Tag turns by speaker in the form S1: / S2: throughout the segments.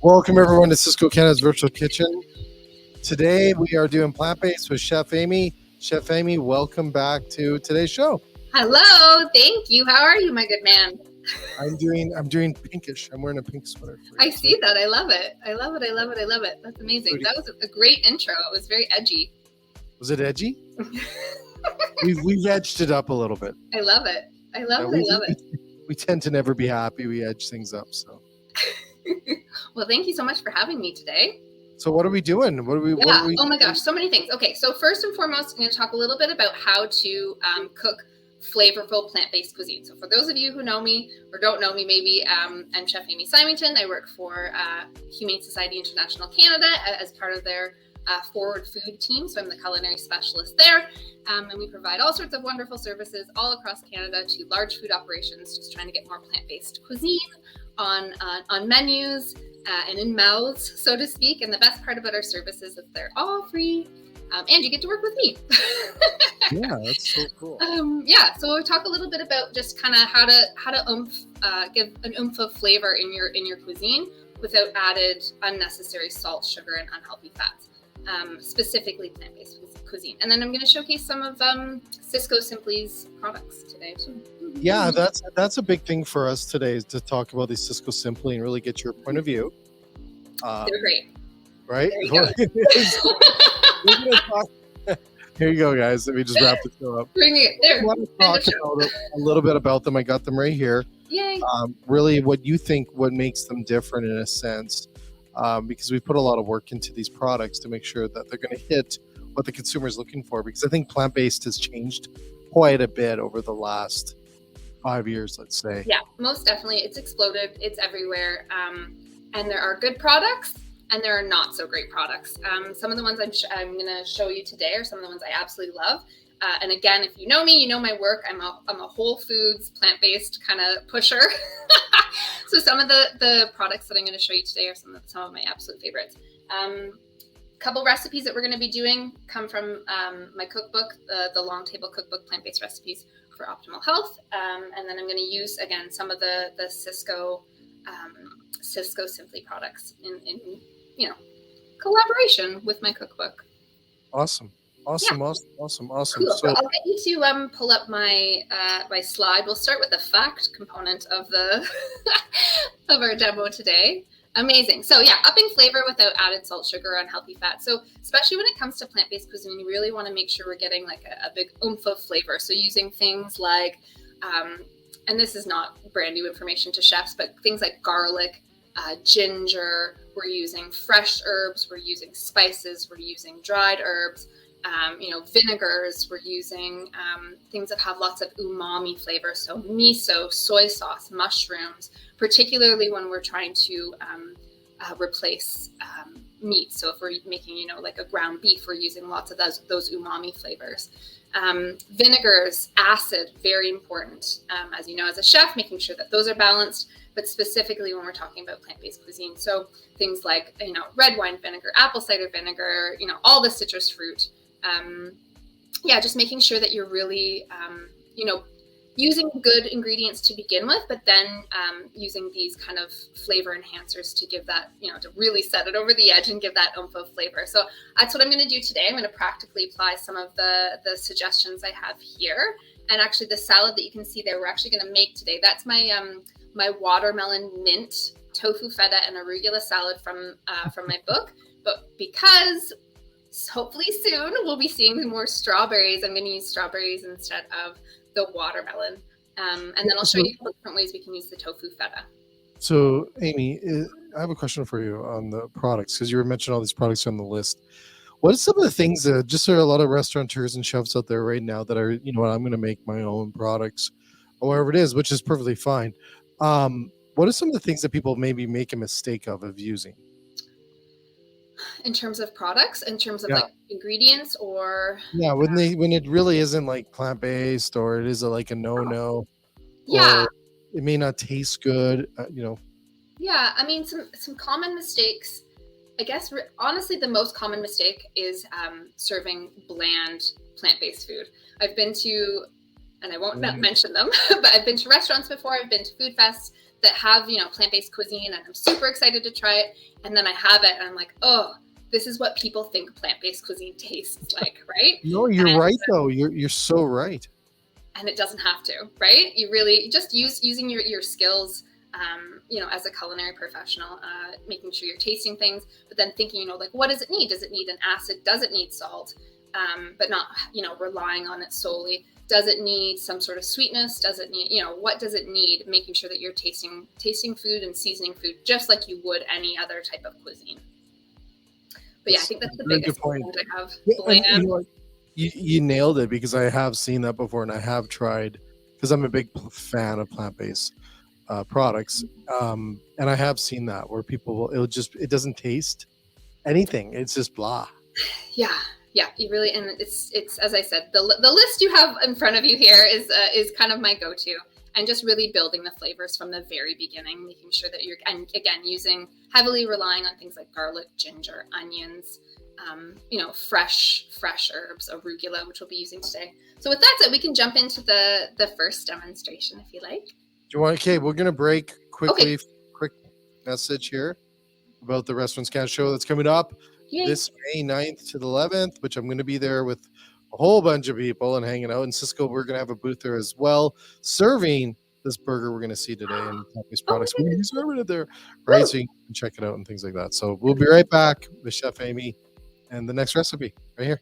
S1: Welcome everyone to Sysco Canada's Virtual Kitchen. Today we are doing plant-based with Chef Amy. Chef Amy, welcome back to today's show.
S2: Hello, thank you. How are you, my good man?
S1: I'm doing pinkish. I'm wearing a pink sweater.
S2: I see that. I love it. I love it. That's amazing. That was a great intro. It was very edgy.
S1: Was it edgy? We've edged it up a little bit.
S2: I love it. I love it.
S1: We tend to never be happy. We edge things up. So.
S2: Well, thank you so much for having me today.
S1: So what are we doing?
S2: Oh my gosh, so many things. Okay, so first and foremost, I'm going to talk a little bit about how to cook flavorful plant-based cuisine. So for those of you who know me or don't know me, maybe I'm Chef Amy Symington. I work for Humane Society International Canada as part of their forward food team. So I'm the culinary specialist there. And we provide all sorts of wonderful services all across Canada to large food operations, just trying to get more plant-based cuisine on menus and in mouths, so to speak. And the best part about our services is they're all free. And you get to work with me.
S1: Yeah, that's so cool.
S2: So we'll talk a little bit about just kind of how to give an oomph of flavor in your cuisine without added unnecessary salt, sugar, and unhealthy fats. Specifically plant-based cuisine. And then I'm going to showcase some of Sysco Simply's products today.
S1: Yeah, that's a big thing for us today, is to talk about these Sysco Simply and really get your point of view.
S2: They're great.
S1: Right?
S2: There you go.
S1: We're gonna talk. Here you go, guys. Let me just wrap this up.
S2: Bring it there.
S1: I want to talk about a little bit about them. I got them right here.
S2: Yay.
S1: Really, what you think, what makes them different in a sense, because we put a lot of work into these products to make sure that they're going to hit what the consumer is looking for. Because I think plant-based has changed quite a bit over the last 5 years, let's say.
S2: Yeah, most definitely. It's exploded. It's everywhere. And there are good products and there are not so great products. Some of the ones I'm going to show you today are some of the ones I absolutely love. And again, if you know me, you know my work. I'm a whole foods, plant-based kind of pusher. So some of the products that I'm going to show you today are some of my absolute favorites. Couple recipes that we're going to be doing come from my cookbook, the Long Table Cookbook, Plant-Based Recipes for Optimal Health. And then I'm going to use, again, some of the Sysco Simply products in collaboration with my cookbook.
S1: Awesome.
S2: Cool.
S1: So
S2: I'll get you to pull up my my slide. We'll start with the fact component of the of our demo today. Amazing. So yeah, upping flavor without added salt, sugar, unhealthy fat. So especially when it comes to plant-based cuisine, you really want to make sure we're getting like a big oomph of flavor. So using things like, and this is not brand new information to chefs, but things like garlic, ginger, we're using fresh herbs, we're using spices, we're using dried herbs, vinegars, we're using things that have lots of umami flavor. So miso, soy sauce, mushrooms, particularly when we're trying to replace meat. So if we're making, like a ground beef, we're using lots of those umami flavors. Vinegars, acid, very important. As you know, as a chef, making sure that those are balanced, but specifically when we're talking about plant-based cuisine. So things like, red wine vinegar, apple cider vinegar, all the citrus fruit. Just making sure that you're really, using good ingredients to begin with, but then using these kind of flavor enhancers to give that, to really set it over the edge and give that oomph of flavor. So that's what I'm going to do today. I'm going to practically apply some of the suggestions I have here. And actually the salad that you can see there, we're actually going to make today. That's my my watermelon mint, tofu feta, and arugula salad from my book. But because hopefully soon we'll be seeing more strawberries, I'm going to use strawberries instead of the watermelon. And then I'll show you different ways we can use the tofu feta.
S1: So, Amy, I have a question for you on the products, because you were mentioning all these products on the list. What are some of the things that just there are a lot of restaurateurs and chefs out there right now that are, I'm going to make my own products or whatever it is, which is perfectly fine. What are some of the things that people maybe make a mistake of using?
S2: In terms of products, in terms of like ingredients, or
S1: when it really isn't like plant-based, or it is like a no-no,
S2: or
S1: it may not taste good,
S2: I mean, some common mistakes, I guess. Honestly, the most common mistake is serving bland plant-based food. I've been to, and I won't mention them, but I've been to restaurants before, I've been to food fests that have, plant-based cuisine, and I'm super excited to try it. And then I have it and I'm like, oh, this is what people think plant-based cuisine tastes like, right?
S1: No, you're right though. You're so right.
S2: And it doesn't have to, right? You really just using your skills, as a culinary professional, making sure you're tasting things, but then thinking, like, what does it need? Does it need an acid? Does it need salt? But not, relying on it solely. Does it need some sort of sweetness? Does it need, what does it need? Making sure that you're tasting food and seasoning food just like you would any other type of cuisine. But yeah, I think that's the biggest point I have.
S1: You nailed it, because I have seen that before, and I have tried, because I'm a big fan of plant-based products, and I have seen that where people it doesn't taste anything. It's just blah.
S2: Yeah, you really, and it's as I said, the list you have in front of you here is kind of my go-to, and just really building the flavors from the very beginning, making sure that you're, and again, heavily relying on things like garlic, ginger, onions, fresh herbs, arugula, which we'll be using today. So with that said, we can jump into the first demonstration if you like.
S1: Do you want? Okay, we're gonna break quickly. Okay. Quick message here about the Restaurants Canada show that's coming up. Yay. This May 9th to the 11th, which I'm going to be there with a whole bunch of people and hanging out. In Sysco, we're going to have a booth there as well, serving this burger we're going to see today and these products. We're going to be serving it there, right? Woo! So you can check it out and things like that. So we'll be right back with Chef Amy and the next recipe right here.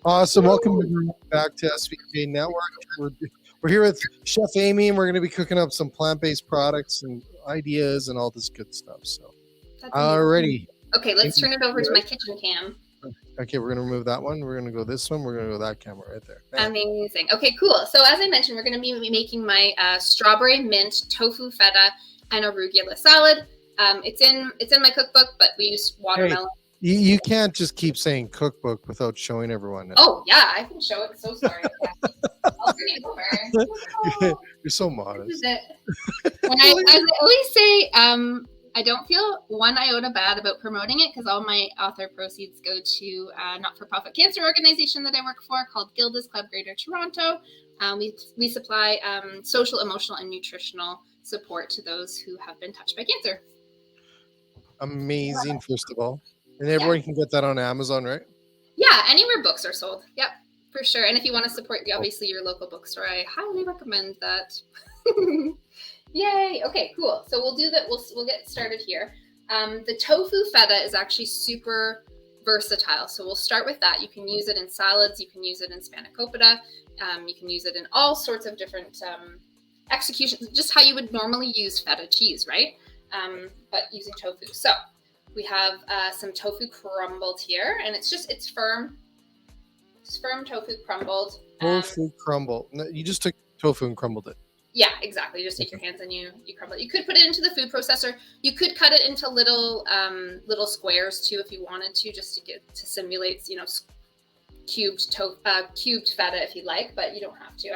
S1: Awesome. Welcome back to SVK Network. We're here with Chef Amy, and we're going to be cooking up some plant-based products and ideas and all this good stuff. So, alrighty.
S2: Okay, let's turn it over to my kitchen cam.
S1: Okay, we're going to remove that one. We're going to go this one. We're going to go that camera right there.
S2: Amazing. Okay, cool. So as I mentioned, we're going to be making my strawberry mint tofu feta and arugula salad. It's in my cookbook, but we use watermelon.
S1: Hey. You can't just keep saying cookbook without showing everyone.
S2: Oh, yeah, I can show it. So sorry. I'll bring it over.
S1: You're so modest.
S2: This is it. And I always say, I don't feel one iota bad about promoting it, because all my author proceeds go to a not-for-profit cancer organization that I work for called Gilda's Club Greater Toronto. We supply social, emotional, and nutritional support to those who have been touched by cancer.
S1: Amazing, first of all. And everyone can get that on Amazon, right?
S2: Yeah, anywhere books are sold. Yep, for sure. And if you want to support, obviously, your local bookstore, I highly recommend that. Yay. Okay, cool. So we'll do that. We'll get started here. The tofu feta is actually super versatile. So we'll start with that. You can use it in salads. You can use it in spanakopita. You can use it in all sorts of different executions, just how you would normally use feta cheese, right? But using tofu. So we have some tofu crumbled here, and it's firm. It's firm tofu crumbled.
S1: Tofu crumbled. You just took tofu and crumbled it.
S2: Yeah, exactly. You just take your hands and you crumble it. You could put it into the food processor. You could cut it into little squares too if you wanted to, just to simulate, cubed feta if you like, but you don't have to.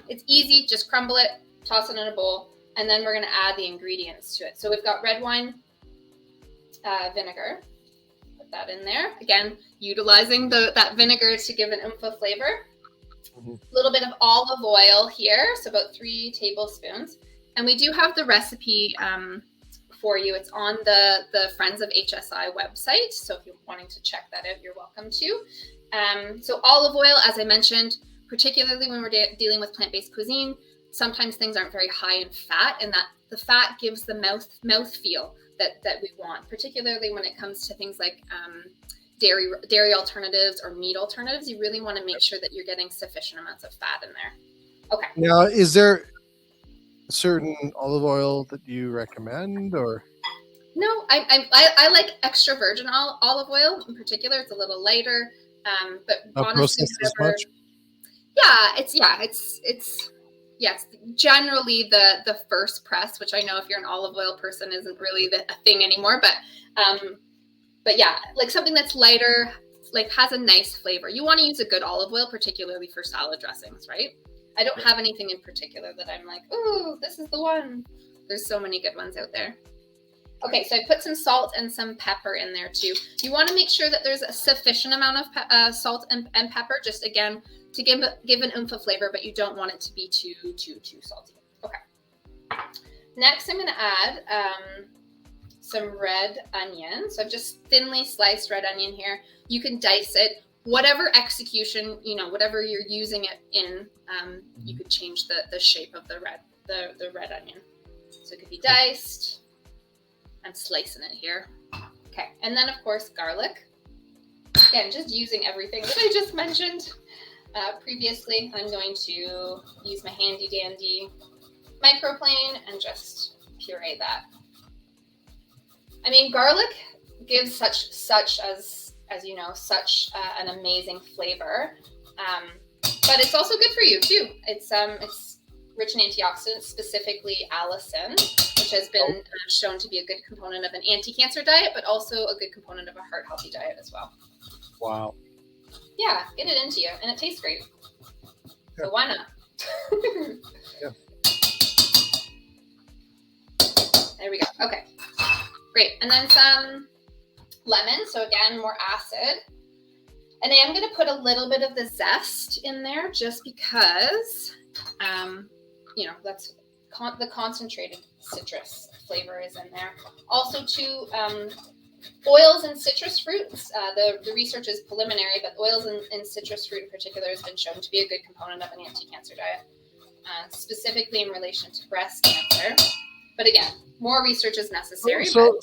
S2: It's easy. Just crumble it, toss it in a bowl, and then we're gonna add the ingredients to it. So we've got red wine vinegar. Put that in there. Again, utilizing that vinegar to give an oomph of flavor. A little bit of olive oil here, so about 3 tablespoons. And we do have the recipe for you. It's on the Friends of HSI website. So if you're wanting to check that out, you're welcome to. So olive oil, as I mentioned, particularly when we're dealing with plant-based cuisine, sometimes things aren't very high in fat, and that the fat gives the mouth feel that we want, particularly when it comes to things like dairy alternatives or meat alternatives. You really want to make sure that you're getting sufficient amounts of fat in there. Okay.
S1: Now, is there a certain olive oil that you recommend, or?
S2: No, I like extra virgin olive oil in particular. It's a little lighter, but
S1: Not
S2: honestly,
S1: processed as
S2: whatever.
S1: much?
S2: It's generally the first press, which I know if you're an olive oil person isn't really a thing anymore, but yeah, like something that's lighter, like has a nice flavor. You want to use a good olive oil, particularly for salad dressings, right? I don't have anything in particular that I'm like, ooh, this is the one. There's so many good ones out there. Okay, so I put some salt and some pepper in there too. You want to make sure that there's a sufficient amount of salt and pepper, just again to give an oomph of flavor, but you don't want it to be too salty. Okay. Next, I'm going to add some red onion. So I've just thinly sliced red onion here. You can dice it, whatever execution, whatever you're using it in. You could change the shape of the red onion. So it could be diced. I'm slicing it here. Okay, and then of course garlic. Again, just using everything that I just mentioned previously. I'm going to use my handy dandy microplane and just puree that. I mean, garlic gives such an amazing flavor, but it's also good for you too. It's rich in antioxidants, specifically allicin, which has been shown to be a good component of an anti-cancer diet, but also a good component of a heart-healthy diet as well.
S1: Wow.
S2: Yeah, get it into you, and it tastes great. Yeah. So why not?
S1: Yeah.
S2: There we go. Okay, great. And then some lemon, so again, more acid. And I am going to put a little bit of the zest in there just because, that's the concentrated citrus flavor is in there. Also, too, oils and citrus fruits. The research is preliminary, but oils and citrus fruit in particular has been shown to be a good component of an anti-cancer diet, specifically in relation to breast cancer. But again, more research is necessary.
S1: So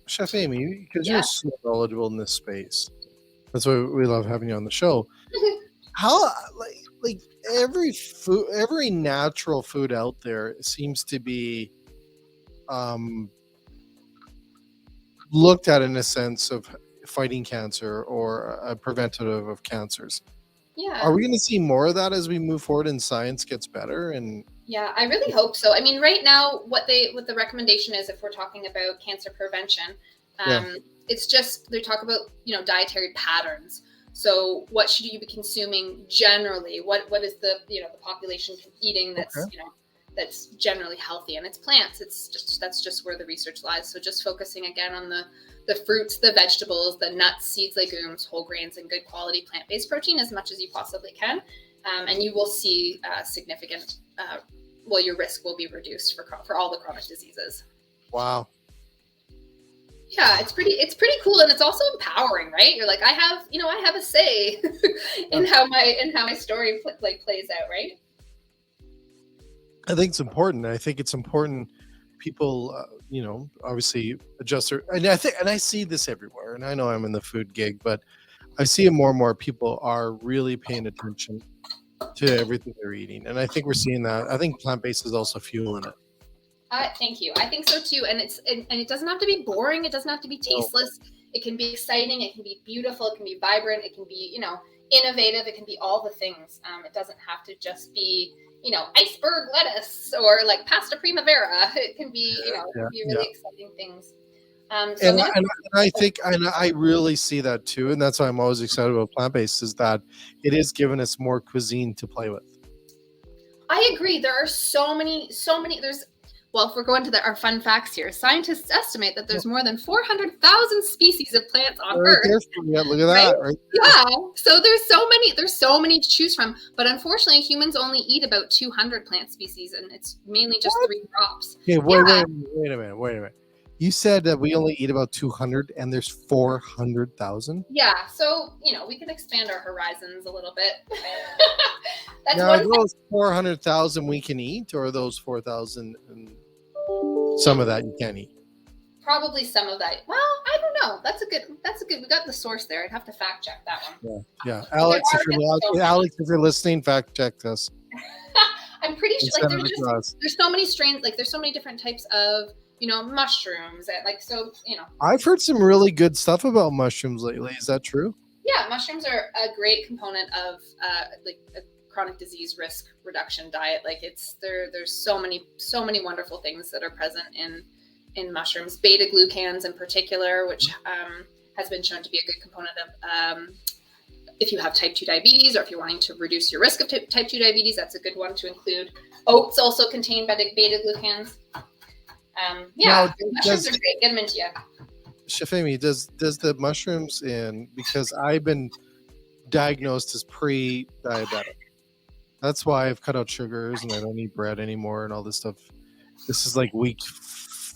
S1: Chef Amy, because you're so knowledgeable in this space, that's why we love having you on the show. How like every natural food out there seems to be looked at in a sense of fighting cancer or a preventative of cancers.
S2: Yeah.
S1: Are we going to see more of that as we move forward and science gets better? And
S2: yeah, I really hope so. I mean, right now, what the recommendation is, if we're talking about cancer prevention, it's just they talk about dietary patterns. So what should you be consuming generally? What is the the population eating that's that's generally healthy, and it's plants. That's just where the research lies. So just focusing again on the fruits, the vegetables, the nuts, seeds, legumes, whole grains, and good quality plant-based protein as much as you possibly can, and you will see significant. Your risk will be reduced for all the chronic diseases.
S1: Wow.
S2: Yeah, it's pretty cool, and it's also empowering, right? You're like, I have a say in how my story plays out, right?
S1: I think it's important. I think it's important people, obviously adjust their, and I see this everywhere, and I know I'm in the food gig, but I see more and more people are really paying attention to everything they're eating. And I think we're seeing that. I think plant-based is also fueling it.
S2: Thank you. I think so too. And it doesn't have to be boring. It doesn't have to be tasteless. No. It can be exciting. It can be beautiful. It can be vibrant. It can be, innovative. It can be all the things. It doesn't have to just be, iceberg lettuce or like pasta primavera. It can be, really exciting things.
S1: I really see that too. And that's why I'm always excited about plant-based, is that it is giving us more cuisine to play with.
S2: I agree. There are so many, if we're going to our fun facts here, scientists estimate that there's more than 400,000 species of plants on Earth.
S1: Yeah, look at that. Right?
S2: Yeah. So there's so many to choose from. But unfortunately, humans only eat about 200 plant species, and it's mainly just 3 crops.
S1: Okay, wait a minute. You said that we only eat about 200 and there's 400,000?
S2: Yeah. So, we can expand our horizons a little bit.
S1: That's now, are those 400,000 we can eat, or are those 4,000 and some of that you can't eat?
S2: Probably some of that. Well, I don't know. That's a good, we got the source there. I'd have to fact check that one.
S1: Yeah. Alex, if you're listening, fact check us.
S2: I'm pretty sure,
S1: and
S2: like,
S1: send it across.
S2: there's so many strains, like, there's so many different types of, mushrooms, and, like, so,
S1: I've heard some really good stuff about mushrooms lately. Is that true?
S2: Yeah, mushrooms are a great component of, like, a chronic disease risk reduction diet. Like, there's so many wonderful things that are present in mushrooms. Beta glucans in particular, which has been shown to be a good component of, if you have type 2 diabetes, or if you're wanting to reduce your risk of type 2 diabetes, that's a good one to include. Oats also contain beta glucans.
S1: Now,
S2: mushrooms are great. Get them into you.
S1: Chef Amy, does the mushrooms because I've been diagnosed as pre-diabetic. That's why I've cut out sugars and I don't eat bread anymore and all this stuff. This is like week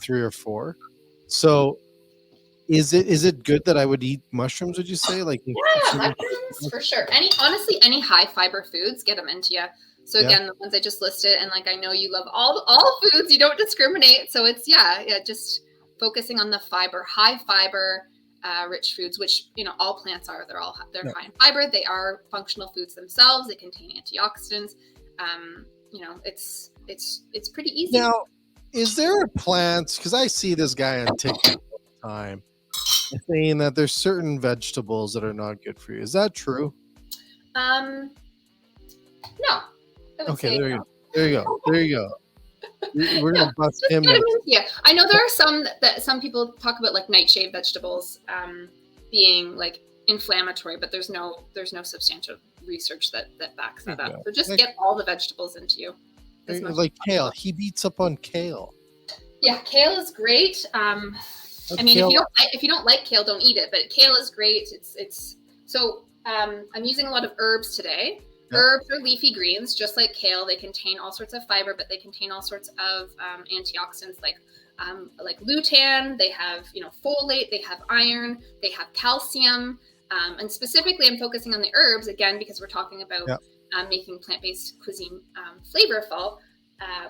S1: 3 or 4. So is it good that I would eat mushrooms, would you say? Like,
S2: mushrooms for sure. Any high fiber foods, get them into you. So again, the ones I just listed, and like, I know you love all foods, you don't discriminate. So it's just focusing on the high fiber, rich foods, which all plants are. They're high in fiber. They are functional foods themselves. They contain antioxidants. It's pretty easy.
S1: Now, is there a plant? Because I see this guy on TikTok all the time saying that there's certain vegetables that are not good for you. Is that true?
S2: No.
S1: Okay, there you go. We're gonna bust him.
S2: Yeah, I know there are some people talk about, like, nightshade vegetables being like inflammatory, but there's no substantial research that backs that up. So just get all the vegetables into you.
S1: Like kale, he beats up on kale.
S2: Yeah, kale is great. I mean, if you don't like kale, don't eat it. But kale is great. I'm using a lot of herbs today. Yep. Herbs are leafy greens, just like kale. They contain all sorts of fiber, but they contain all sorts of antioxidants, like lutein. They have folate. They have iron. They have calcium. And specifically, I'm focusing on the herbs again because we're talking about making plant-based cuisine flavorful.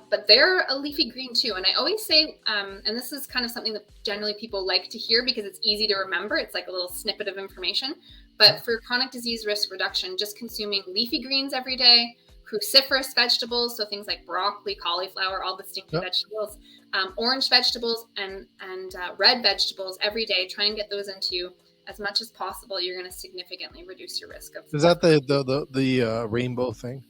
S2: But they're a leafy green too. And I always say, and this is kind of something that generally people like to hear because it's easy to remember. It's like a little snippet of information. But for chronic disease risk reduction, just consuming leafy greens every day, cruciferous vegetables, so things like broccoli, cauliflower, all the stinky vegetables, orange vegetables, and red vegetables every day. Try and get those into you as much as possible. You're going to significantly reduce your risk of.
S1: Is that the rainbow thing?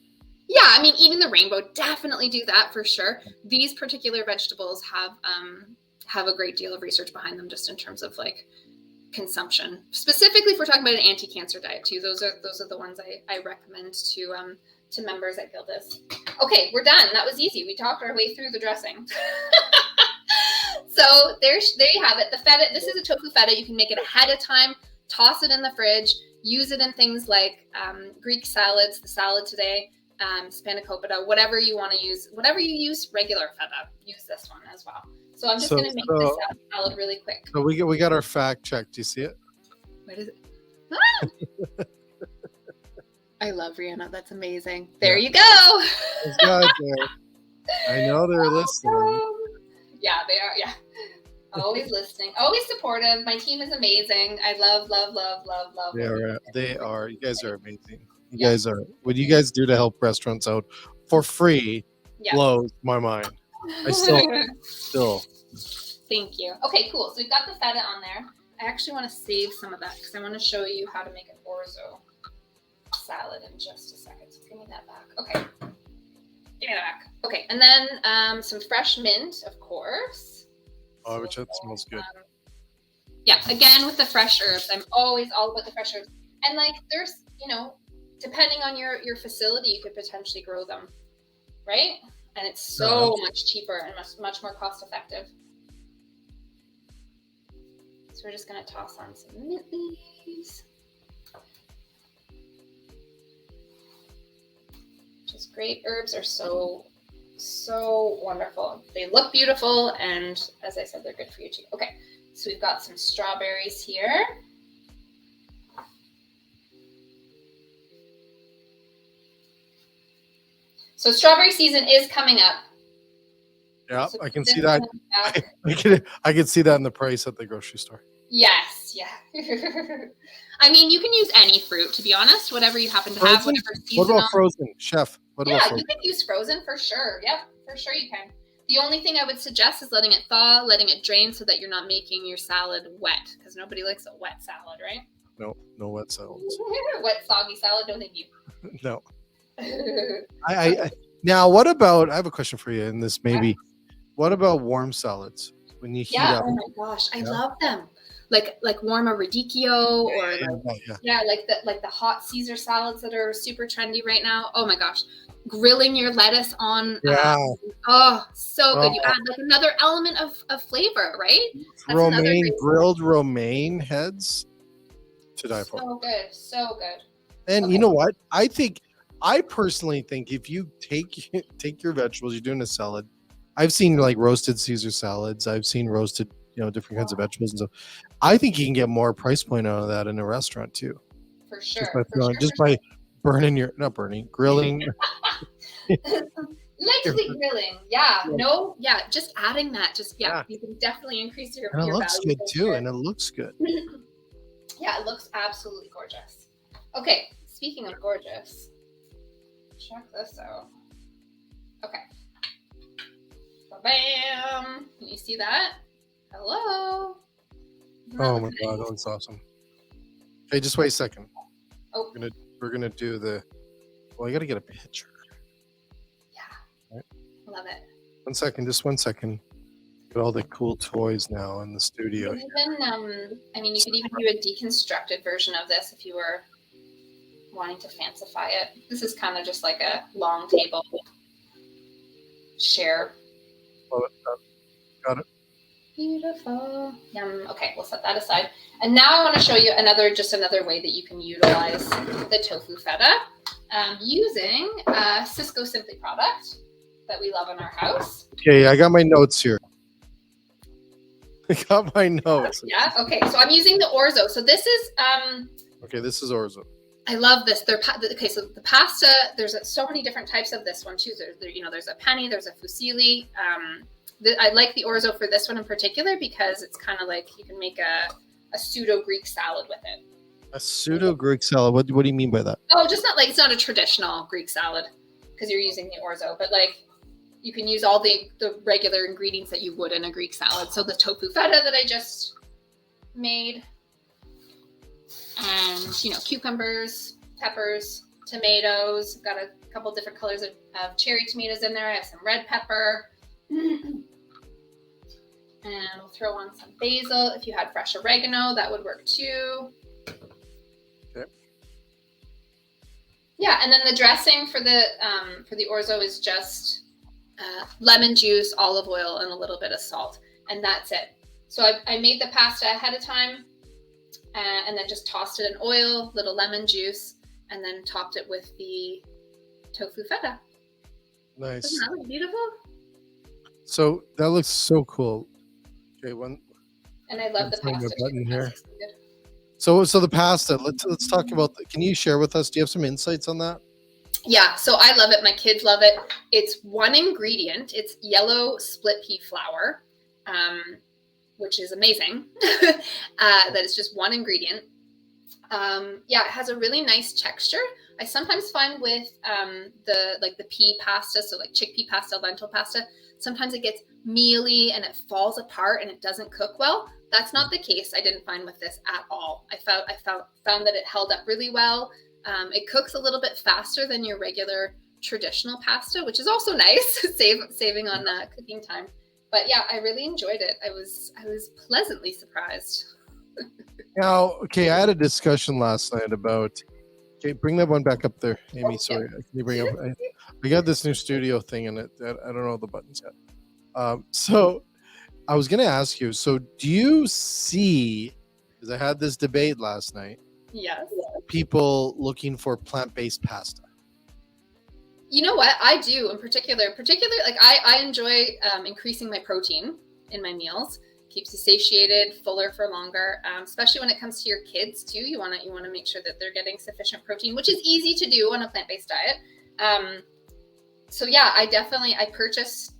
S2: Yeah, I mean, eating the rainbow, definitely do that for sure. These particular vegetables have a great deal of research behind them, just in terms of like consumption. Specifically, if we're talking about an anti-cancer diet too, those are the ones I recommend to members at Gildas. Okay, we're done. That was easy. We talked our way through the dressing. So there you have it. The feta. This is a tofu feta. You can make it ahead of time. Toss it in the fridge. Use it in things like Greek salads. The salad today. Spanakopita, whatever you want to use, whatever you use regular feta, use this one as well. So I'm just going to make this salad really quick.
S1: So we got our fact check. Do you see it?
S2: Where is it? Ah! I love Rihanna. That's amazing. There you go.
S1: I know they're listening.
S2: Yeah, they are. Yeah. Always listening. Always supportive. My team is amazing. I love.
S1: They are. You guys are amazing. You guys are. What you guys do to help restaurants out for free blows my mind. I still.
S2: Thank you. Okay, cool. So we've got the feta on there. I actually want to save some of that because I want to show you how to make an orzo salad in just a second. So give me that back. Okay. Give me that back. Okay, and then some fresh mint, of course.
S1: Oh, which that smells good.
S2: Yeah, again with the fresh herbs. I'm always all about the fresh herbs. And like, there's, depending on your facility, you could potentially grow them, right? And it's so much cheaper and much more cost effective. So we're just going to toss on some mint leaves. Just great. Herbs are so wonderful. They look beautiful, and as I said, they're good for you too. Okay, so we've got some strawberries here. So strawberry season is coming up.
S1: Yeah, so I can see that. I can see that in the price at the grocery store.
S2: Yes, yeah. I mean, you can use any fruit, to be honest. Whatever you happen to have, whatever seasonal.
S1: What about frozen, chef? What
S2: Yeah,
S1: about
S2: you
S1: frozen?
S2: can use frozen for sure. Yep, for sure you can. The only thing I would suggest is letting it thaw, letting it drain so that you're not making your salad wet, because nobody likes a wet salad, right?
S1: No wet salads.
S2: Wet, soggy salad, no thank you.
S1: No. Now, what about? I have a question for you, and this maybe. What about warm salads when you heat
S2: Yeah,
S1: up?
S2: oh my gosh, I
S1: Yeah.
S2: love them. Like warm a radicchio or
S1: Yeah.
S2: like the hot Caesar salads that are super trendy right now. Oh my gosh. Grilling your lettuce on
S1: Yeah.
S2: oh, so good. You
S1: Oh,
S2: add like another element of flavor, right? That's another
S1: romaine,
S2: great
S1: grilled romaine heads to die for.
S2: so good. So good.
S1: And
S2: Okay.
S1: you know what? I personally think if you take your vegetables, you're doing a salad. I've seen like roasted Caesar salads. I've seen roasted, different kinds of vegetables and stuff. I think you can get more price point out of that in a restaurant too.
S2: For
S1: Just
S2: sure.
S1: by
S2: For sure.
S1: just by grilling.
S2: Lightly grilling. Yeah.
S1: Yeah.
S2: No, yeah. Just adding that. Just
S1: Yeah.
S2: you can definitely increase your
S1: And it looks
S2: value
S1: good
S2: for
S1: too.
S2: sure.
S1: And it looks good.
S2: Yeah, it looks absolutely gorgeous. Okay, speaking of gorgeous, check this out. Okay. Bam! Can you see that? Hello. Isn't that
S1: Oh my
S2: look
S1: god,
S2: nice?
S1: that looks awesome. Okay, just wait a second.
S2: Oh.
S1: We're gonna do the. Well, I gotta get a picture.
S2: Yeah.
S1: Right.
S2: Love it.
S1: 1 second, just 1 second. Got all the cool toys now in the studio.
S2: You can even, you could even do a deconstructed version of this if you were wanting to fancify it. This is kind of just like a long table share.
S1: Got it.
S2: Beautiful. Yum. Okay, we'll set that aside. And now I want to show you another way that you can utilize the tofu feta using a Sysco Simply product that we love in our house.
S1: Okay, I got my notes here. I got my notes.
S2: Yeah. Okay. So I'm using the Orzo. So this is
S1: Okay, this is Orzo.
S2: I love this. Okay, so the pasta. There's so many different types of this one too. There's a penne. There's a fusilli. I like the Orzo for this one in particular because it's kind of like you can make a pseudo Greek salad with it.
S1: A pseudo Greek salad. What do you mean by that?
S2: Oh, just not like it's not a traditional Greek salad because you're using the Orzo, but like you can use all the regular ingredients that you would in a Greek salad. So the tofu feta that I just made, and cucumbers, peppers, tomatoes. I've got a couple different colors of cherry tomatoes in there. I have some red pepper. And we'll throw on some basil. If you had fresh oregano, that would work too.
S1: Okay.
S2: Yeah, and then the dressing for the Orzo is just lemon juice, olive oil, and a little bit of salt, and that's it. So I made the pasta ahead of time, and then just tossed it in oil, little lemon juice, and then topped it with the tofu feta.
S1: Nice.
S2: Isn't that look beautiful?
S1: So that looks so cool. Okay,
S2: And I love the pasta
S1: button
S2: too.
S1: here. So the pasta. Let's talk about. Can you share with us? Do you have some insights on that?
S2: Yeah, so I love it. My kids love it. It's one ingredient. It's yellow split pea flour, which is amazing. That is just one ingredient. It has a really nice texture. I sometimes find with the pea pasta, so like chickpea pasta, lentil pasta, sometimes it gets mealy and it falls apart and it doesn't cook well. That's not the case. I didn't find with this at all. I found that it held up really well. It cooks a little bit faster than your regular traditional pasta, which is also nice, saving on cooking time. But yeah, I really enjoyed it. I was pleasantly surprised.
S1: Now, okay, I had a discussion last night about. Okay, bring that one back up there, Amy.
S2: Oh,
S1: Sorry, can you bring up? We got this new studio thing, and I don't know the buttons yet. So I was going to ask you. So do you see? Because I had this debate last night.
S2: Yes.
S1: People looking for plant-based pasta.
S2: You know what? I do in particular, like I enjoy increasing my protein in my meals. Keeps you satiated, fuller for longer, especially when it comes to your kids too. You want to make sure that they're getting sufficient protein, which is easy to do on a plant-based diet. So yeah, I purchase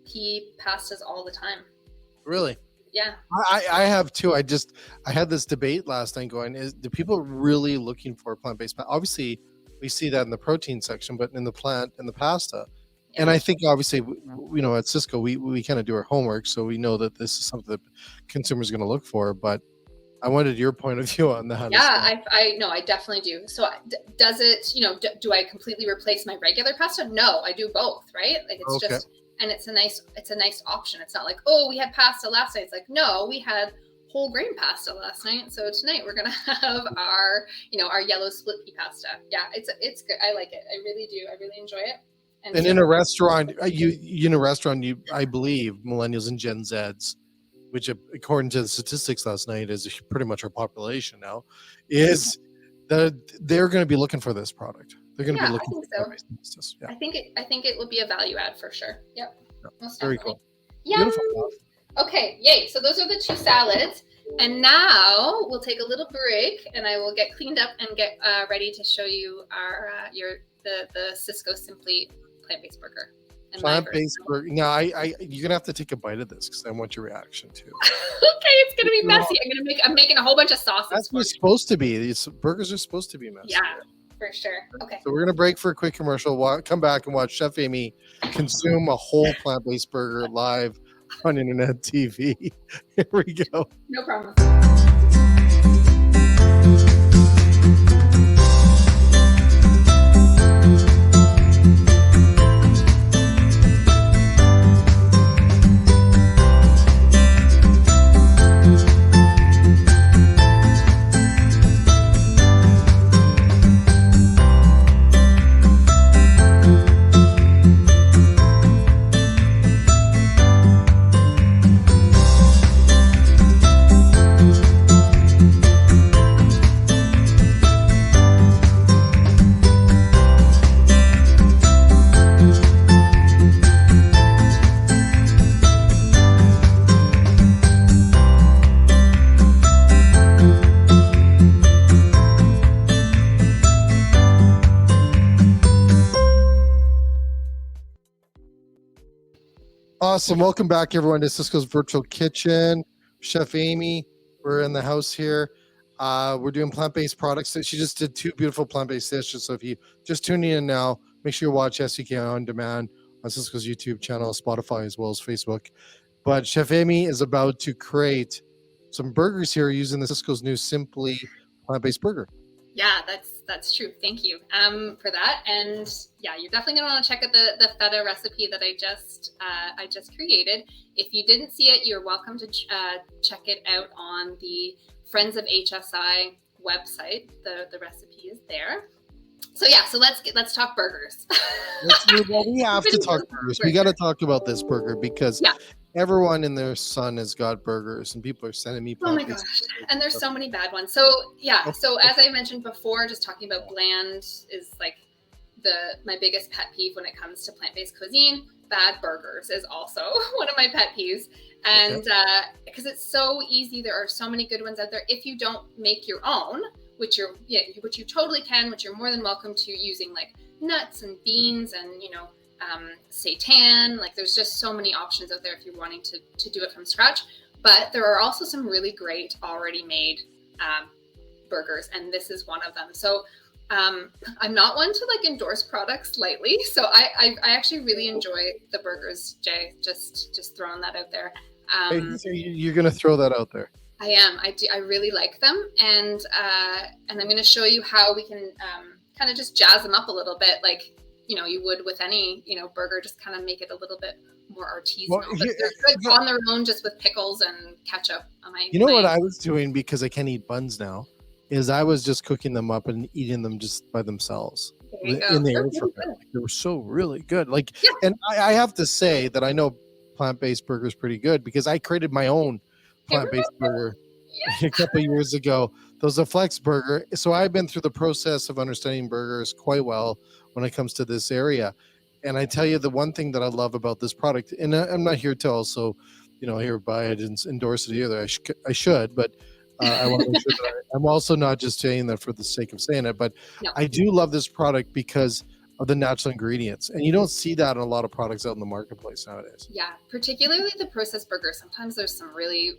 S2: pea pastas all the time.
S1: Really?
S2: Yeah.
S1: I have too. I had this debate last night going, do people really looking for plant-based pasta? Obviously, we see that in the protein section, but in the plant and the pasta.
S2: Yeah.
S1: And I think obviously, at Sysco, we kind of do our homework, so we know that this is something that consumers are going to look for. But I wanted your point of view on that.
S2: Yeah, I definitely do. So does it, do I completely replace my regular pasta? No, I do both, right? Like it's just, and it's a nice option. It's not like, oh, we had pasta last night. It's like, no, we had whole grain pasta last night. So tonight we're going to have our yellow split pea pasta. Yeah, it's good. I like it. I really do. I really enjoy it.
S1: And in a restaurant, I believe millennials and Gen Zs, which according to the statistics last night is pretty much our population now, is that they're going to be looking for this product. They're going to be looking for
S2: so. Yeah. I think it will be a value add for sure. Yep.
S1: Yeah. Most very cool.
S2: Yeah. Beautiful. Okay. Yay. So those are the 2 salads. And now we'll take a little break and I will get cleaned up and get ready to show you our the Sysco Simply plant-based burger.
S1: Plant-based burger. Now, you're gonna have to take a bite of this because I want your reaction too.
S2: Okay, it's gonna be messy. I'm making a whole bunch of sauces.
S1: That's what it's supposed to be. Burgers are supposed to be messy.
S2: Yeah, for sure. Okay.
S1: So we're gonna break for a quick commercial. Come back and watch Chef Amy consume a whole plant-based burger live on internet TV. Here we go.
S2: No problem.
S1: Awesome. Welcome back, everyone, to Sysco's Virtual Kitchen. Chef Amy, we're in the house here. We're doing plant-based products. She just did 2 beautiful plant-based dishes. So if you just tuning in now, make sure you watch SVK on demand on Sysco's YouTube channel, Spotify, as well as Facebook. But Chef Amy is about to create some burgers here using the Sysco's new Simply plant-based burger.
S2: Yeah, that's true. Thank you for that. And yeah, you're definitely gonna want to check out the feta recipe that I just created. If you didn't see it, you're welcome to check it out on the Friends of HSI website. The recipe is there. So yeah, so let's talk burgers.
S1: We have to talk burgers. We got to talk about this burger because everyone and their son has got burgers, and people are sending me.
S2: Oh my gosh! And there's so many bad ones. So yeah, so as I mentioned before, just talking about bland is like my biggest pet peeve when it comes to plant-based cuisine. Bad burgers is also one of my pet peeves, and because it's so easy, there are so many good ones out there. If you don't make your own, which you totally can, which you're more than welcome to, using like nuts and beans and seitan. Like there's just so many options out there if you're wanting to do it from scratch. But there are also some really great already made burgers, and this is one of them. So I'm not one to like endorse products lightly. So I actually really enjoy the burgers, Jay. Just throwing that out there.
S1: So you're gonna throw that out there.
S2: I am. I really like them, and I'm going to show you how we can kind of just jazz them up a little bit, like you would with any burger. Just kind of make it a little bit more artisanal. Well, but they're good on their own, just with pickles and ketchup.
S1: What I was doing, because I can't eat buns now, is I was just cooking them up and eating them just by themselves in the air fryer. They were so really good. And I have to say that I know plant-based burger is pretty good because I created my own plant-based burger a couple of years ago. That was a flex burger. So I've been through the process of understanding burgers quite well when it comes to this area. And I tell you, the one thing that I love about this product, and I'm not here to also, hereby I didn't endorse it either. I should, but I want to make sure that I'm also not just saying that for the sake of saying it, but I do love this product because of the natural ingredients. And you don't see that in a lot of products out in the marketplace nowadays.
S2: Yeah, particularly the processed burgers. Sometimes there's some really,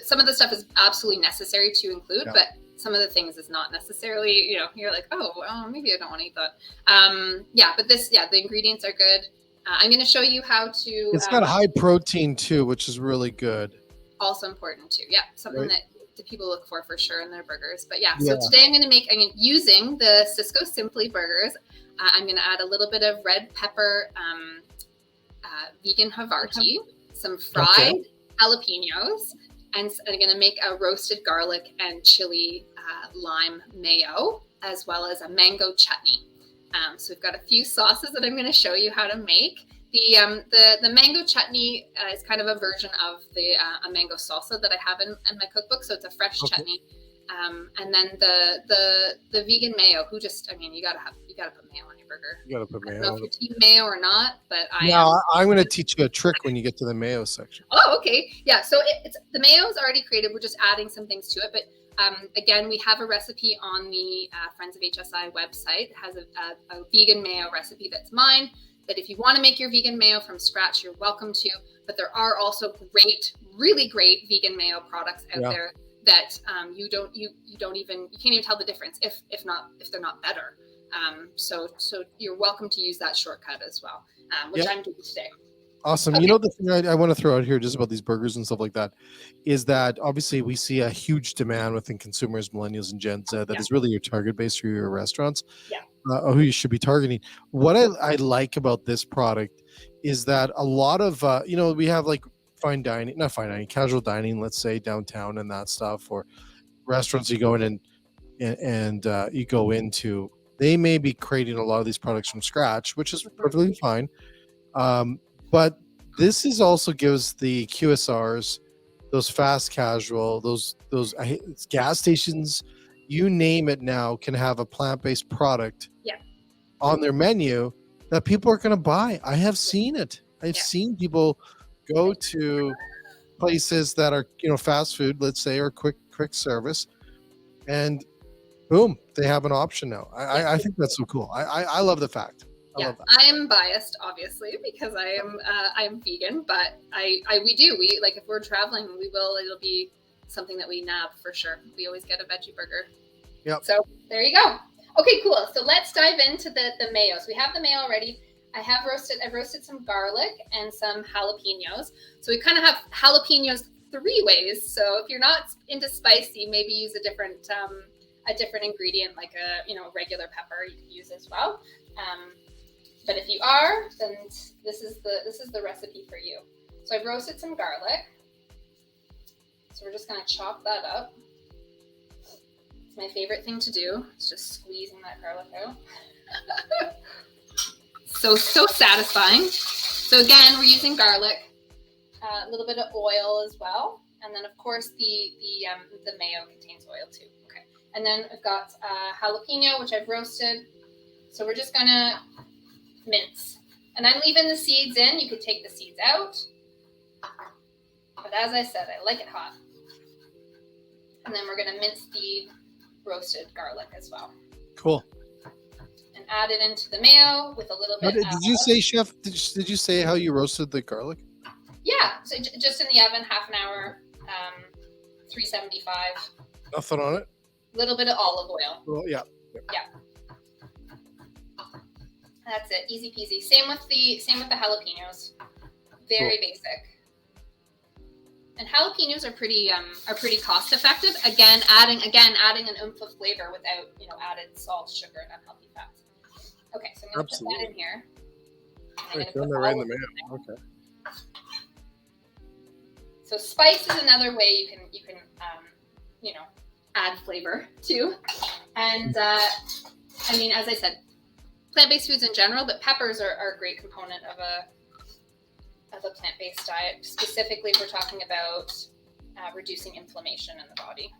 S2: some of the stuff is absolutely necessary to include, but some of the things is not necessarily, you're like, oh, well, maybe I don't want to eat that. But the ingredients are good. I'm going to show you how to.
S1: It's got high protein too, which is really good.
S2: Also important too. Yeah, something
S1: right.
S2: that the people look for sure in their burgers. But so today I'm using the Sysco Simply burgers. I'm going to add a little bit of red pepper, vegan Havarti, some fried jalapenos, and I'm going to make a roasted garlic and chili lime mayo, as well as a mango chutney. So we've got a few sauces that I'm going to show you how to make. The mango chutney is kind of a version of the a mango salsa that I have in my cookbook. So it's a fresh chutney. And then the vegan mayo, you gotta put mayo on your burger.
S1: You gotta put mayo.
S2: I don't know if you're team mayo or not, but
S1: I'm going to teach you a trick when you get to the mayo section.
S2: Oh, okay. Yeah. So it's the mayo is already created. We're just adding some things to it. But again, we have a recipe on the Friends of HSI website. It has a vegan mayo recipe that's mine. That if you want to make your vegan mayo from scratch, you're welcome to. But there are also really great vegan mayo products out there that you can't even tell the difference if they're not better. So you're welcome to use that shortcut as well, which I'm doing today.
S1: Awesome. Okay. The thing I want to throw out here just about these burgers and stuff like that is that obviously we see a huge demand within consumers, millennials and Gen Z that is really your target base for your restaurants. Who you should be targeting. What I like about this product is that a lot of we have like casual dining, let's say downtown and that stuff, or restaurants you go in and you go into, they may be creating a lot of these products from scratch, which is perfectly fine. But this is also gives the QSRs, those fast casual, those gas stations, you name it now, can have a plant-based product on their menu that people are going to buy. I have seen it. I've seen people go to places that are, fast food, let's say, or quick service, and boom, they have an option now. I think that's so cool. I love the fact.
S2: I am biased, obviously, because I am vegan, but we like, if we're traveling, it'll be something that we nab for sure. We always get a veggie burger.
S1: Yep.
S2: So there you go. Okay, cool. So let's dive into the mayos. We have the mayo already. I've roasted some garlic and some jalapenos. So we kind of have jalapenos 3 ways. So if you're not into spicy, maybe use a different ingredient, like a regular pepper you could use as well. But if you are, then this is the recipe for you. So I've roasted some garlic. So we're just gonna chop that up. It's my favorite thing to do. It's just squeezing that garlic out. So satisfying. So again, we're using garlic, a little bit of oil as well, and then of course the mayo contains oil too. Okay, and then I've got jalapeno, which I've roasted. So we're just gonna mince, and I'm leaving the seeds in. You could take the seeds out, but as I said, I like it hot. And then we're gonna mince the roasted garlic as well.
S1: Cool.
S2: And add it into the mayo with a little bit.
S1: Did you say, Chef? Did you say how you roasted the garlic?
S2: Yeah, so just in the oven, half an hour, 375.
S1: Nothing on it.
S2: A little bit of olive oil.
S1: Well, yeah.
S2: That's it, easy peasy. Same with the jalapenos. Very basic. And jalapenos are pretty cost effective. Again, adding an oomph of flavor without added salt, sugar, and unhealthy fats. Okay, so I'm gonna put that in here.
S1: Right in the mayo. Okay.
S2: So spice is another way you can add flavor too. And as I said, plant-based foods in general, but peppers are a great component of a plant-based diet. Specifically, if we're talking about reducing inflammation in the body.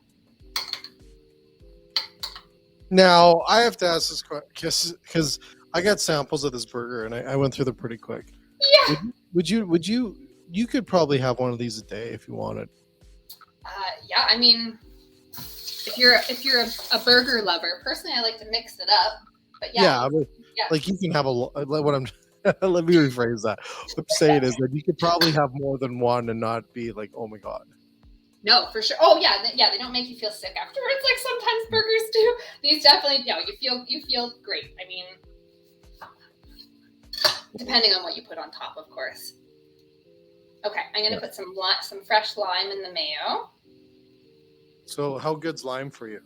S1: Now, I have to ask this question because I got samples of this burger and I went through them pretty quick.
S2: Yeah.
S1: Would you could probably have one of these a day if you wanted.
S2: Yeah, I mean, if you're a burger lover, personally, I like to mix it up. But like you can have what I'm. Let me rephrase that. What I'm saying is that you could probably have more than one and not be like, oh my god. No, for sure. Oh yeah, they don't make you feel sick afterwards like sometimes burgers do. These definitely, you feel great. I mean, depending on what you put on top, of course. Okay, I'm gonna put some fresh lime in the mayo.
S1: So how good's lime for you?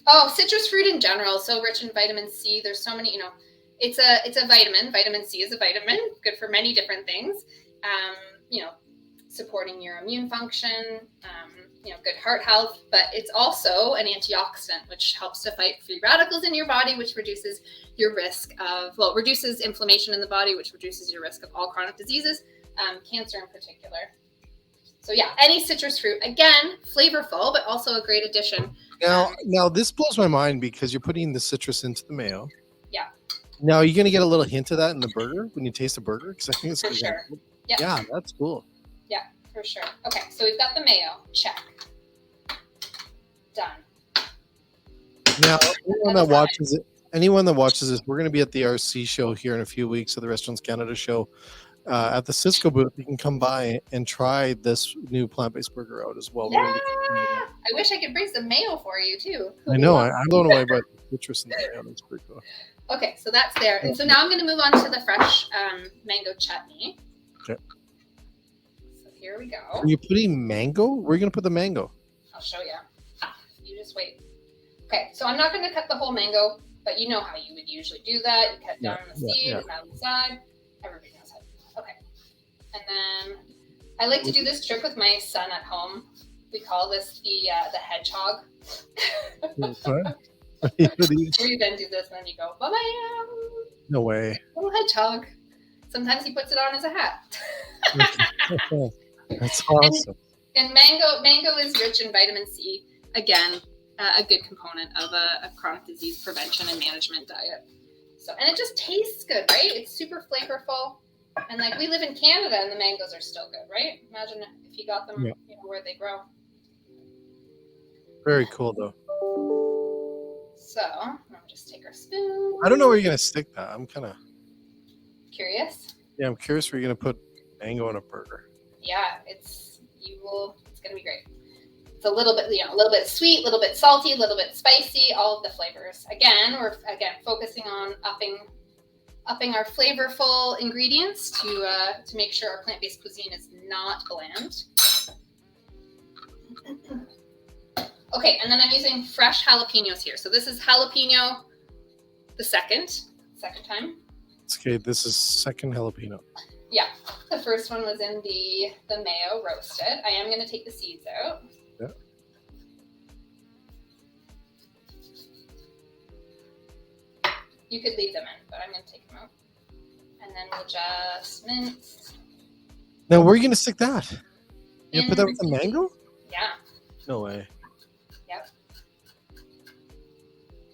S2: Oh, citrus fruit in general, so rich in vitamin C. There's so many, it's a vitamin. Vitamin C is a vitamin, good for many different things. Supporting your immune function, good heart health, but it's also an antioxidant, which helps to fight free radicals in your body, which reduces your risk of, reduces inflammation in the body, which reduces your risk of all chronic diseases, cancer in particular. So yeah, any citrus fruit, again, flavorful, but also a great addition.
S1: Now this blows my mind because you're putting the citrus into the mayo.
S2: Yeah.
S1: Now, are you going to get a little hint of that in the burger when you taste the burger? Because I think it's
S2: for sure. Yep.
S1: Yeah, that's cool.
S2: Yeah, for sure. Okay, so we've got the mayo. Check. Done.
S1: Now, anyone that watches this, we're going to be at the RC show here in a few weeks, at the Restaurants Canada show. At the Sysco booth, you can come by and try this new plant-based burger out as well.
S2: Yeah, I wish I could bring some mayo for you too.
S1: I know. I'm blown away by the citrus in the mayo. That's pretty cool.
S2: Okay, so that's there. And so now I'm going to move on to the fresh mango chutney.
S1: Okay.
S2: So here we go.
S1: Are you putting mango? Where are you going to put the mango?
S2: I'll show you. You just wait. Okay, so I'm not going to cut the whole mango, but you know how you would usually do that. You cut down the seed and down the side. Everybody knows how to do that. Okay. And then I like to do this trick with my son at home. We call this the hedgehog. Where you then do this and then you go, bye-bye.
S1: No way.
S2: Little hedgehog. Sometimes he puts it on as a hat.
S1: That's awesome.
S2: And mango is rich in vitamin C. Again, a good component of a chronic disease prevention and management diet. So, and it just tastes good, right? It's super flavorful. And like, we live in Canada and the mangoes are still good, right? Imagine if you got them, where they grow.
S1: Very cool, though.
S2: So, I'm gonna just take our spoon.
S1: I don't know where you're gonna stick that. I'm kind of
S2: curious.
S1: Yeah, I'm curious where you're gonna put mango in a burger.
S2: Yeah, it's gonna be great. It's a little bit, a little bit sweet, a little bit salty, a little bit spicy, all of the flavors. Again, we're focusing on upping our flavorful ingredients to make sure our plant-based cuisine is not bland. Okay, and then I'm using fresh jalapenos here. So this is jalapeno, the second time.
S1: Okay, this is second jalapeno.
S2: Yeah, the first one was in the mayo roasted. I am going to take the seeds out.
S1: Yeah.
S2: You could leave them in, but I'm going to take them out. And then we'll just mince.
S1: Now, where are you going to stick that? You put that with the mango?
S2: Yeah.
S1: No way.
S2: Yep.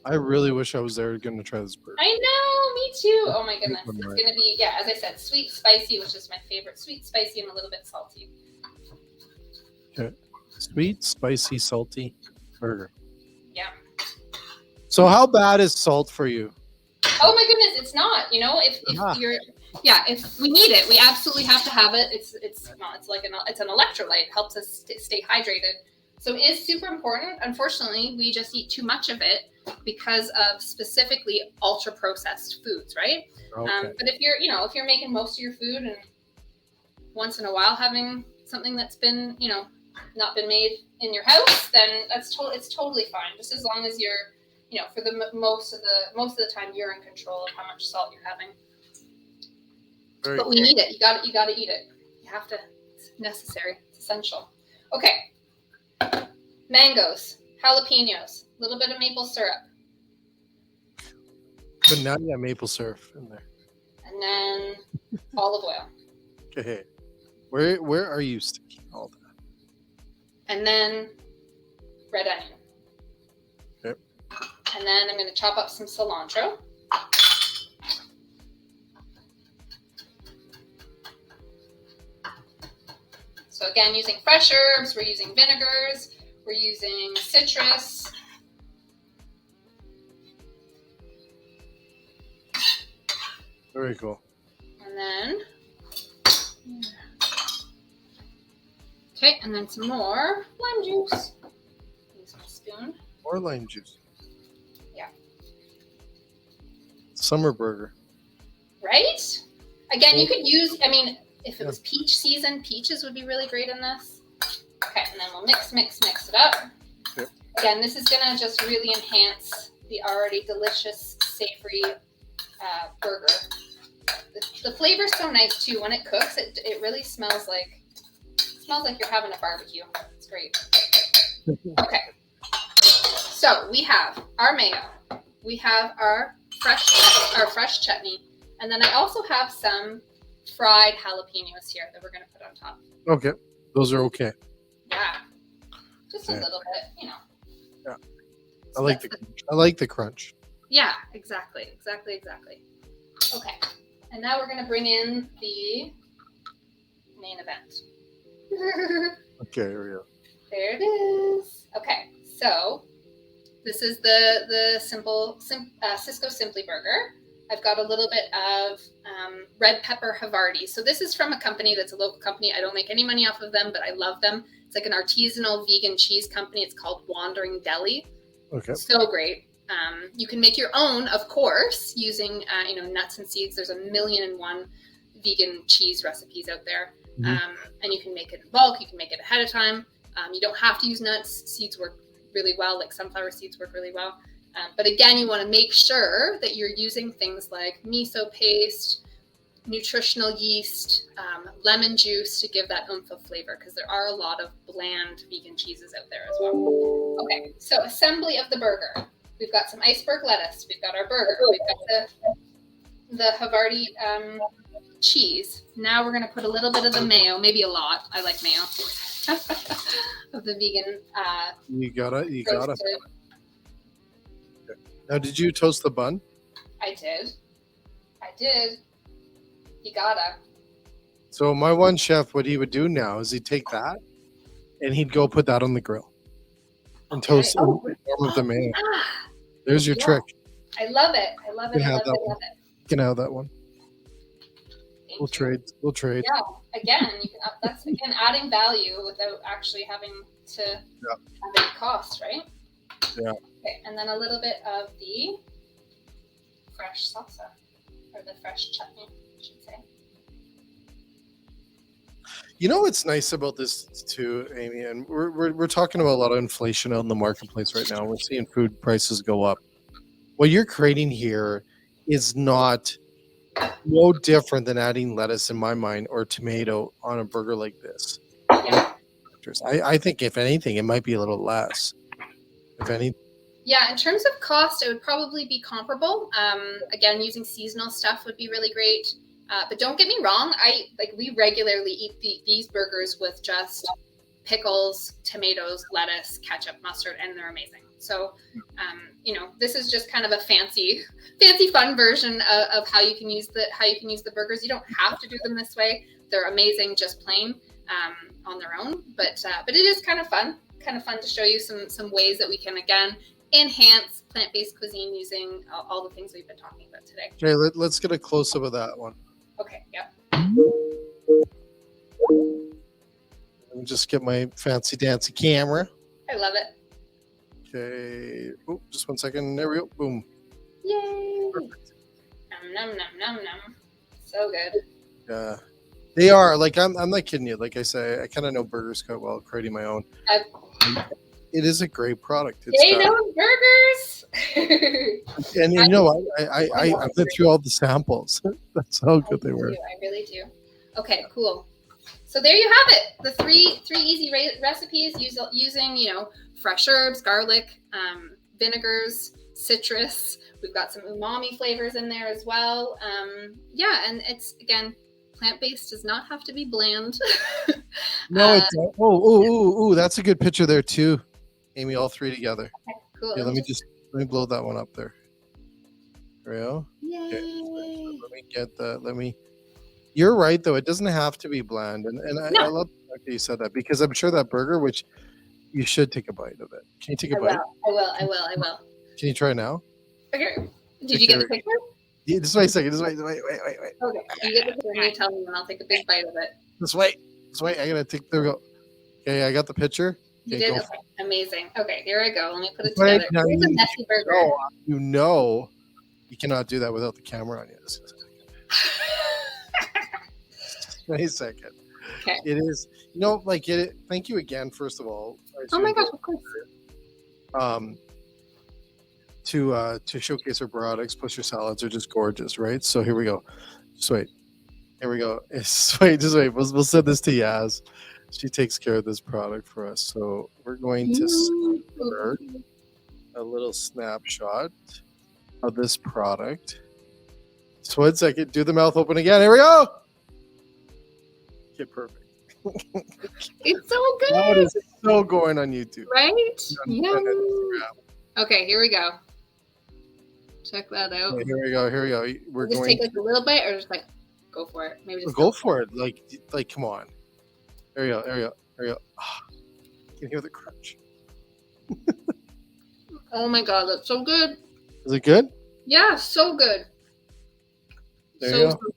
S1: I really wish I was there going to try this burger.
S2: I know, me too. Oh my goodness. It's going to be, as I said, sweet, spicy, which is my favorite. Sweet, spicy, and a little bit salty.
S1: Okay. Sweet, spicy, salty burger.
S2: Yeah.
S1: So how bad is salt for you?
S2: Oh my goodness, it's not. If we need it, we absolutely have to have it. It's an electrolyte. It helps us stay hydrated. So it is super important. Unfortunately, we just eat too much of it because of specifically ultra processed foods, right?
S1: Okay.
S2: But if you're making most of your food and once in a while having something that's been, not been made in your house, then it's totally fine. Just as long as you're, for the most of the time you're in control of how much salt you're having. But we need it. You got to eat it. You have to. It's necessary. It's essential. Okay. Mangoes, jalapenos, a little bit of maple syrup.
S1: But now you got maple syrup in there.
S2: And then olive oil.
S1: Okay. Where are you sticking all that?
S2: And then red onion.
S1: Yep.
S2: And then I'm going to chop up some cilantro. So again, using fresh herbs, we're using vinegars, we're using citrus.
S1: Very cool.
S2: And then Okay, and then some more lime juice. Use my spoon.
S1: More lime juice.
S2: Yeah.
S1: Summer burger.
S2: Right? Again, you could use, I mean, if it
S1: Yeah.
S2: was peach season, peaches would be really great in this. Okay, and then we'll mix it up.
S1: Yep.
S2: Again, this is gonna just really enhance the already delicious, savory burger. The flavor's so nice too. When it cooks, it really smells like you're having a barbecue. It's great. Okay. So we have our mayo. We have our fresh chutney, and then I also have some fried jalapenos here that we're gonna put on top.
S1: Okay, those are okay.
S2: Yeah, just a little bit, you know.
S1: Yeah,
S2: So
S1: I like the crunch.
S2: Yeah, exactly. Okay, and now we're gonna bring in the main event.
S1: Okay, here we go.
S2: There it is. Okay, so this is the Sysco Simply Burger. I've got a little bit of red pepper Havarti. So this is from a company that's a local company. I don't make any money off of them, but I love them. It's like an artisanal vegan cheese company. It's called Wandering Deli.
S1: Okay.
S2: So great. You can make your own, of course, using nuts and seeds. There's 1,000,001 vegan cheese recipes out there.
S1: Mm-hmm.
S2: And you can make it in bulk. You can make it ahead of time. You don't have to use nuts. Seeds work really well, like sunflower seeds work really well. But again, you want to make sure that you're using things like miso paste, nutritional yeast, lemon juice to give that oomph of flavor, because there are a lot of bland vegan cheeses out there as well. Okay, so assembly of the burger. We've got some iceberg lettuce. We've got our burger. We've got the Havarti cheese. Now we're going to put a little bit of the mayo, maybe a lot. I like mayo. Of the vegan.
S1: You got it. Now, did you toast the bun?
S2: I did. You gotta.
S1: So my one chef, what he would do now is he'd take that and he'd go put that on the grill and toast it with the mayo. There's your trick.
S2: I love it. I love it.
S1: You can have that one. We'll trade.
S2: Yeah. Again, you can. That's again adding value without actually having to have any cost, right?
S1: Yeah.
S2: Okay, and then a little bit of the fresh salsa, or the fresh chutney, I should say.
S1: You know what's nice about this too, Amy, and we're talking about a lot of inflation out in the marketplace right now. We're seeing food prices go up. What you're creating here is no different than adding lettuce, in my mind, or tomato on a burger like this.
S2: Yeah.
S1: I think if anything, it might be a little less. If any.
S2: Yeah, in terms of cost, it would probably be comparable. Again, using seasonal stuff would be really great. But don't get me wrong, we regularly eat these burgers with just pickles, tomatoes, lettuce, ketchup, mustard, and they're amazing. So, this is just kind of a fancy, fun version of how you can use the burgers. You don't have to do them this way. They're amazing, just plain on their own. But it is kind of fun to show you some ways that we can again enhance plant-based cuisine using all the things we've been talking about today.
S1: Okay, let's get a close-up of that one.
S2: Okay, yep.
S1: Let me just get my fancy dancy camera.
S2: I love it.
S1: Okay. Oh, just 1 second. There we go. Boom.
S2: Yay! Perfect. Nom, nom, nom, nom, nom. So good.
S1: Yeah. They are. Like, I'm not kidding you. Like I say, I kind of know burgers quite well, creating my own. It is a great product.
S2: They know burgers.
S1: And you know what? I went through all the samples. That's how good they were.
S2: I really do. Okay, cool. So there you have it. The three easy recipes using fresh herbs, garlic, vinegars, citrus. We've got some umami flavors in there as well. And it's again, plant-based does not have to be bland.
S1: No, it's oh, that's a good picture there too, Amy. All three together.
S2: Okay, cool.
S1: Yeah, let me blow that one up there. There we go.
S2: Yay!
S1: Okay. Let me get that. You're right though. It doesn't have to be bland, and I love the fact that you said that, because I'm sure that burger, which you should take a bite of it. Can you take a bite?
S2: I will.
S1: Can you try now?
S2: Okay. Did you get the picture?
S1: Yeah, just wait a second. Just wait.
S2: Okay. You get the picture and you tell me, and I'll take a big bite of it.
S1: Just wait. I gotta take. There we go. Okay, I got the picture.
S2: You
S1: Okay,
S2: did?
S1: go.
S2: Okay, amazing. Okay, here I go. Let me put it
S1: Right,
S2: together.
S1: now
S2: Here's a
S1: you
S2: messy burger.
S1: you cannot do that without the camera on you. Wait a second.
S2: Okay.
S1: It is, thank you again, first of all.
S2: Oh my gosh, of course.
S1: To showcase our products, plus your salads are just gorgeous, right? So here we go. Just wait. Here we go. Just wait. We'll send this to Yaz. She takes care of this product for us. So we're going to start a little snapshot of this product. So 1 second. Do the mouth open again. Here we go. Okay, perfect.
S2: It's so good.
S1: That is so going on YouTube.
S2: Right?
S1: On
S2: Yum.
S1: Instagram.
S2: Okay, here we go. Check that out.
S1: Okay, here we go. We're
S2: just
S1: going
S2: take like a little bit, or just like go for it. Maybe just
S1: go for it. Like, come on. There we go. Oh, you can hear the crunch.
S2: Oh my god, that's so good.
S1: Is it good?
S2: Yeah, so good.
S1: There
S2: So
S1: you go.
S2: good.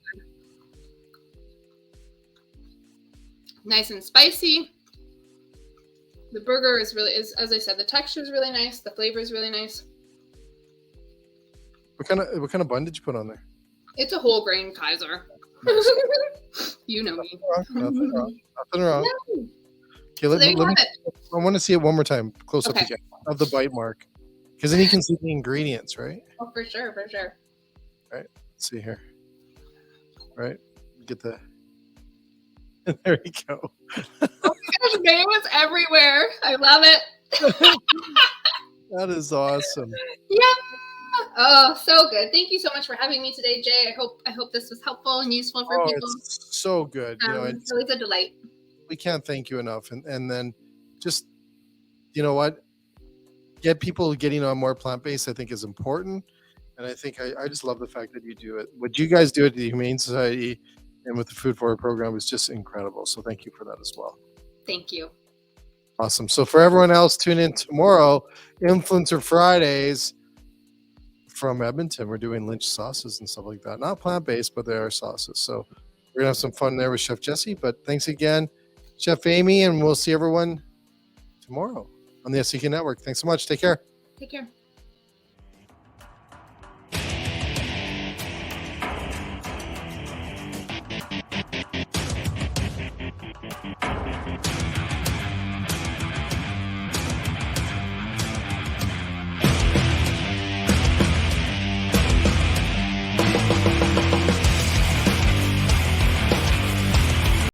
S2: Nice and spicy. The burger is as I said, the texture is really nice. The flavor is really nice.
S1: What kind of bun did you put on there?
S2: It's a whole grain Kaiser. You know me.
S1: Nothing wrong. Yeah. Okay,
S2: So there you have it.
S1: I want to see it one more time, close up
S2: Okay.
S1: again, of the bite mark, because then you can see the ingredients, right?
S2: Oh, for sure.
S1: Let's see here. Right, get the. There you go.
S2: Oh my gosh, mayo is everywhere. I love it.
S1: That is awesome.
S2: Yeah. Oh, so good. Thank you so much for having me today, Jay. I hope this was helpful and useful for people.
S1: It's so good.
S2: It's always a delight.
S1: We can't thank you enough, and then just get people getting on more plant-based, I think, is important. And I think I just love the fact that you do it. What you guys do at the Humane Society and with the Food Forward program is just incredible. So thank you for that as well.
S2: Thank you.
S1: Awesome. So for everyone else, tune in tomorrow, Influencer Fridays from Edmonton. We're doing Lynch sauces and stuff like that. Not plant-based, but they are sauces. So we're going to have some fun there with Chef Jesse. But thanks again, Chef Amy, and we'll see everyone tomorrow on the SVK Network. Thanks so much. Take care.
S2: Take care.